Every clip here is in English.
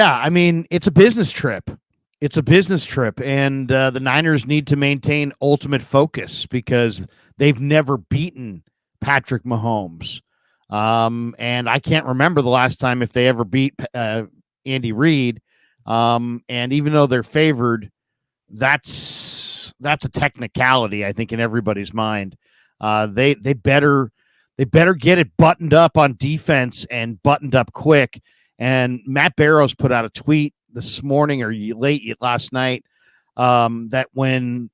Yeah, I mean, it's a business trip. It's a business trip, and the Niners need to maintain ultimate focus because they've never beaten Patrick Mahomes. And I can't remember the last time if they ever beat Andy Reid. And even though they're favored, that's a technicality, I think, in everybody's mind. They better get it buttoned up on defense and buttoned up quick. And Matt Barrows put out a tweet this morning or late last night that when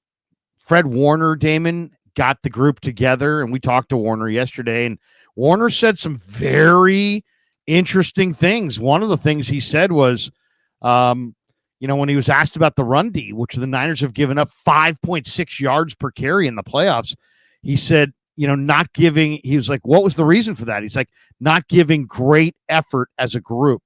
Fred Warner, Damon, got the group together, and we talked to Warner yesterday, and Warner said some very interesting things. One of the things he said was, when he was asked about the run D, which the Niners have given up 5.6 yards per carry in the playoffs, he said, he was like, what was the reason for that? He's like, not giving great effort as a group.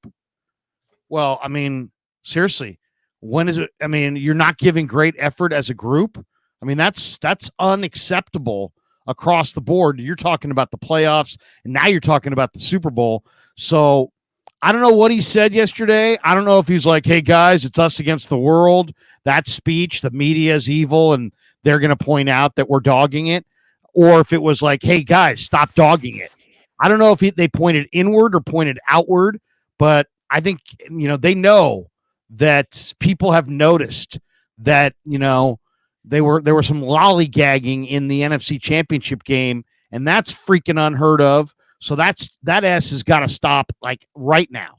Well, I mean, seriously, when is it? I mean, you're not giving great effort as a group. I mean, that's unacceptable across the board. You're talking about the playoffs, and now you're talking about the Super Bowl. So I don't know what he said yesterday. I don't know if he's like, hey, guys, it's us against the world. That speech, the media is evil, and they're going to point out that we're dogging it. Or if it was like, hey, guys, stop dogging it. I don't know if they pointed inward or pointed outward, but I think, they know that people have noticed that, there were some lollygagging in the NFC Championship game, and that's freaking unheard of. So that S has got to stop like right now.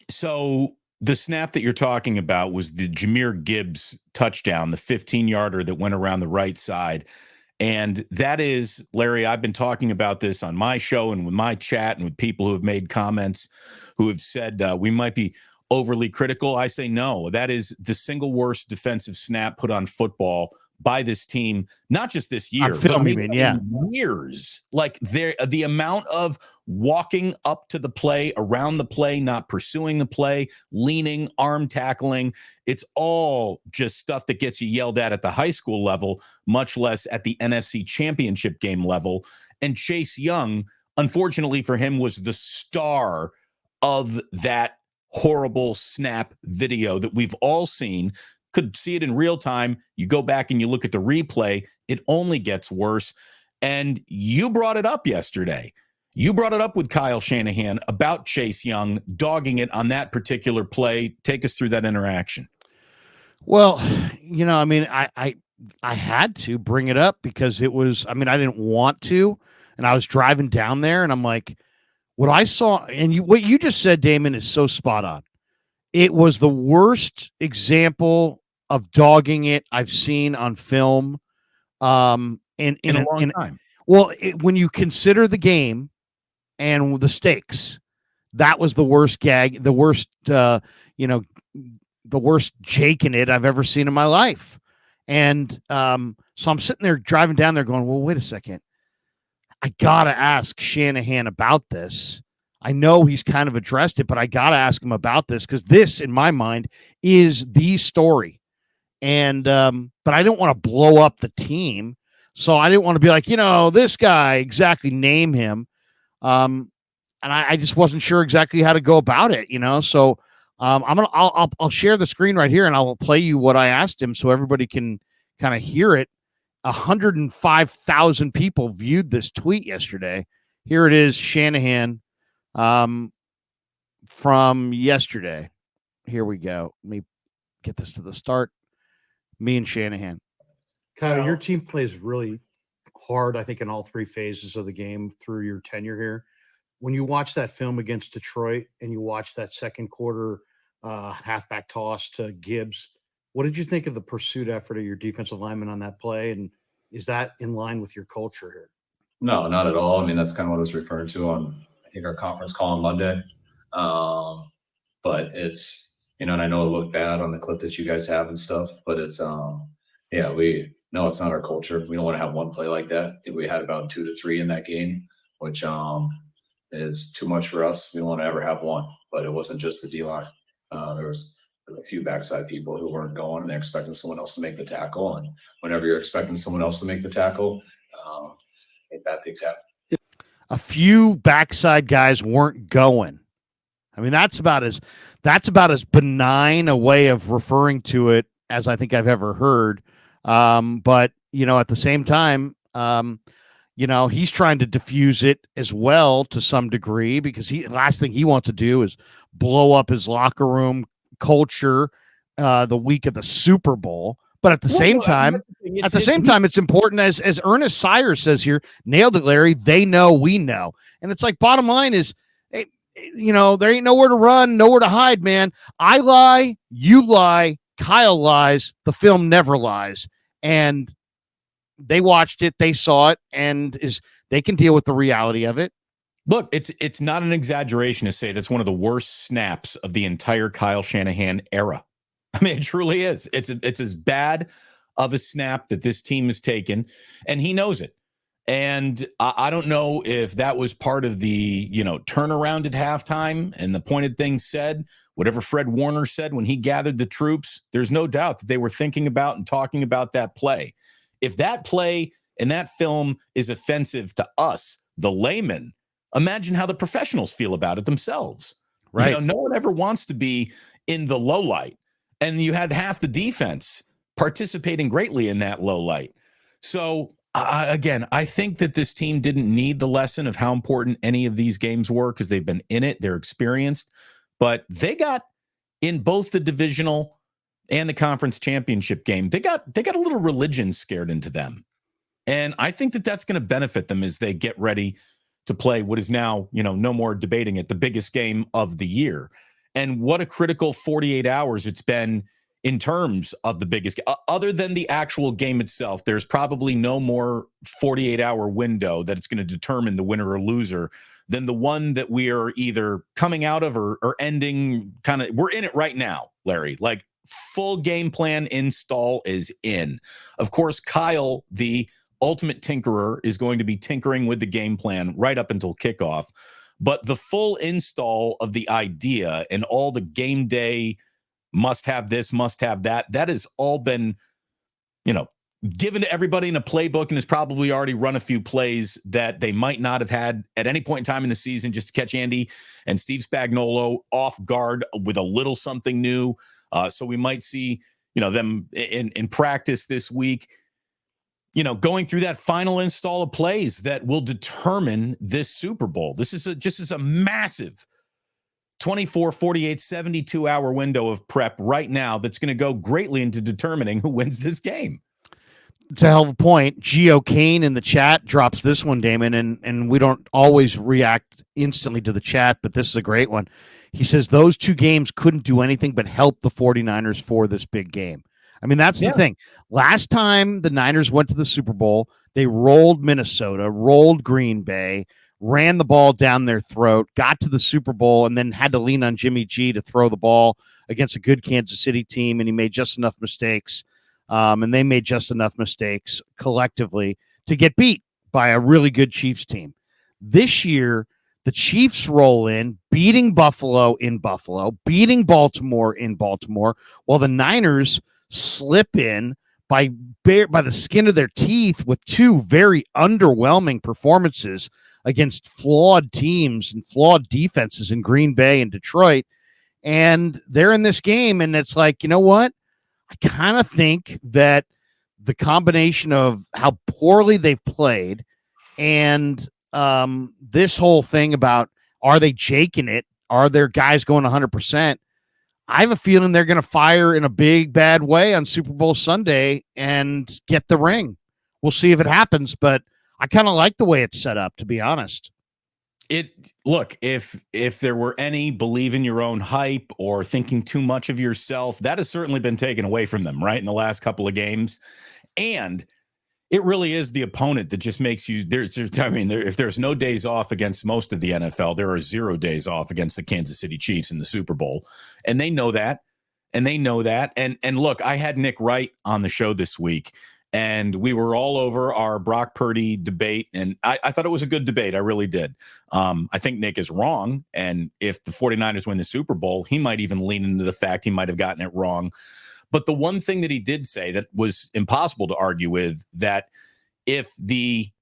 So the snap that you're talking about was the Jahmyr Gibbs touchdown, the 15-yarder that went around the right side. And that is, Larry, I've been talking about this on my show and with my chat and with people who have made comments who have said we might be overly critical. I say no. That is the single worst defensive snap put on football by this team, not just this year, but years. Like the amount of walking up to the play, around the play, not pursuing the play, leaning, arm tackling. It's all just stuff that gets you yelled at the high school level, much less at the NFC Championship game level. And Chase Young, unfortunately for him, was the star of that horrible snap video that we've all seen. Could see it in real time. You go back and you look at the replay, it only gets worse. And you brought it up yesterday. You brought it up with Kyle Shanahan about Chase Young dogging it on that particular play. Take us through that interaction. Well, I had to bring it up because it was, I didn't want to. And I was driving down there and I'm like, what I saw, and what you just said, Damon, is so spot on. It was the worst example of dogging it I've seen on film in a long time. Well, when you consider the game and the stakes, that was the worst gag, the worst, the worst Jake in it I've ever seen in my life. And so I'm sitting there driving down there going, well, wait a second. I got to ask Shanahan about this. I know he's kind of addressed it, but I got to ask him about this because this, in my mind, is the story. And but I didn't want to blow up the team. So I didn't want to be like, this guy, exactly name him. And I just wasn't sure exactly how to go about it, So I'll share the screen right here and I'll play you what I asked him so everybody can kind of hear it. 105,000 people viewed this tweet yesterday. Here it is, Shanahan from yesterday. Here we go. Let me get this to the start. Me and Shanahan. Kyle, your team plays really hard, I think, in all three phases of the game through your tenure here. When you watch that film against Detroit and you watch that second quarter halfback toss to Gibbs, what did you think of the pursuit effort of your defensive lineman on that play? And is that in line with your culture here? No, not at all. That's kind of what I was referring to on, I think, our conference call on Monday. But it's, and I know it looked bad on the clip that you guys have and stuff, but it's, it's not our culture. We don't want to have one play like that. I think we had about 2 to 3 in that game, which is too much for us. We don't want to ever have one, but it wasn't just the D-line. There was a few backside people who weren't going and they're expecting someone else to make the tackle. And whenever you're expecting someone else to make the tackle, bad things happen. A few backside guys weren't going. I mean, that's about as benign a way of referring to it as I think I've ever heard. But at the same time, he's trying to diffuse it as well to some degree, because last thing he wants to do is blow up his locker room culture the week of the Super Bowl. But at the same time, it's important, as Ernest Sire says here, nailed it, Larry. They know, we know. And it's like, bottom line is, hey, there ain't nowhere to run, nowhere to hide, man. I lie, you lie, Kyle lies, the film never lies. And they watched it, they saw it, and they can deal with the reality of it. Look, it's not an exaggeration to say that's one of the worst snaps of the entire Kyle Shanahan era. I mean, it truly is. It's as bad of a snap that this team has taken, and he knows it. And I don't know if that was part of the, turnaround at halftime and the pointed things said, whatever Fred Warner said when he gathered the troops. There's no doubt that they were thinking about and talking about that play. If that play and that film is offensive to us, the layman, imagine how the professionals feel about it themselves. Right. No one ever wants to be in the low light. And you had half the defense participating greatly in that low light. So, again, I think that this team didn't need the lesson of how important any of these games were, because they've been in it. They're experienced. But they got, in both the divisional and the conference championship game, they got a little religion scared into them. And I think that that's going to benefit them as they get ready to play what is now, no more debating it, the biggest game of the year. And what a critical 48 hours it's been in terms of the biggest, other than the actual game itself. There's probably no more 48-hour window that it's going to determine the winner or loser than the one that we are either coming out of or ending. We're in it right now, Larry. Like, full game plan install is in. Of course, Kyle, the ultimate tinkerer, is going to be tinkering with the game plan right up until kickoff. But the full install of the idea and all the game day must have this, must have that, that has all been, given to everybody in a playbook, and has probably already run a few plays that they might not have had at any point in time in the season, just to catch Andy and Steve Spagnuolo off guard with a little something new. So we might see, them in practice this week, going through that final install of plays that will determine this Super Bowl. This is just a massive 24, 48, 72-hour window of prep right now that's going to go greatly into determining who wins this game. It's a hell of a point. Geo Kane in the chat drops this one, Damon, and we don't always react instantly to the chat, but this is a great one. He says those two games couldn't do anything but help the 49ers for this big game. I mean, that's the thing. Last time the Niners went to the Super Bowl, they rolled Minnesota, rolled Green Bay, ran the ball down their throat, got to the Super Bowl, and then had to lean on Jimmy G to throw the ball against a good Kansas City team, and he made just enough mistakes, and they made just enough mistakes collectively to get beat by a really good Chiefs team. This year, the Chiefs roll in, beating Buffalo in Buffalo, beating Baltimore in Baltimore, while the Niners slip in by the skin of their teeth with two very underwhelming performances against flawed teams and flawed defenses in Green Bay and Detroit. And they're in this game, and it's like, you know what? I kind of think that the combination of how poorly they've played and this whole thing about, are they jaking it? Are their guys going 100%? I have a feeling they're going to fire in a big, bad way on Super Bowl Sunday and get the ring. We'll see if it happens, but I kind of like the way it's set up, to be honest. Look, if there were any believe in your own hype or thinking too much of yourself, that has certainly been taken away from them, right, in the last couple of games. And it really is the opponent that just makes you, if there's no days off against most of the NFL, there are 0 days off against the Kansas City Chiefs in the Super Bowl. And they know that. And look, I had Nick Wright on the show this week, and we were all over our Brock Purdy debate. And I thought it was a good debate. I really did. I think Nick is wrong. And if the 49ers win the Super Bowl, he might even lean into the fact he might have gotten it wrong. But the one thing that he did say that was impossible to argue with, that if the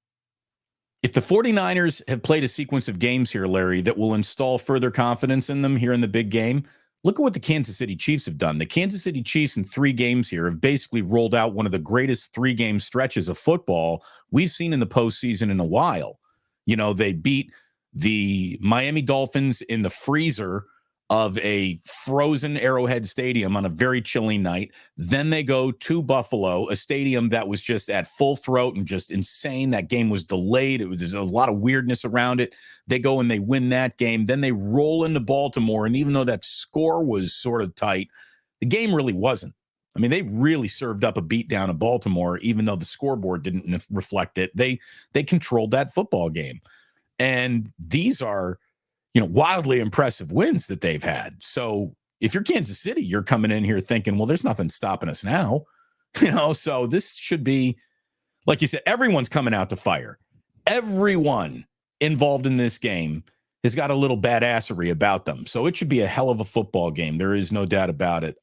If the 49ers have played a sequence of games here, Larry, that will install further confidence in them here in the big game, look at what the Kansas City Chiefs have done. The Kansas City Chiefs in 3 games here have basically rolled out one of the greatest 3-game stretches of football we've seen in the postseason in a while. You know, they beat the Miami Dolphins in the freezer of a frozen Arrowhead Stadium on a very chilly night. Then they go to Buffalo, a stadium that was just at full throat and just insane. That game was delayed. There's a lot of weirdness around it. They go and they win that game. Then they roll into Baltimore. And even though that score was sort of tight, the game really wasn't. I mean, they really served up a beat down of Baltimore, even though the scoreboard didn't reflect it. They controlled that football game. And these are, wildly impressive wins that they've had. So if you're Kansas City, you're coming in here thinking, well, there's nothing stopping us now. So this should be, like you said, everyone's coming out to fire. Everyone involved in this game has got a little badassery about them. So it should be a hell of a football game. There is no doubt about it.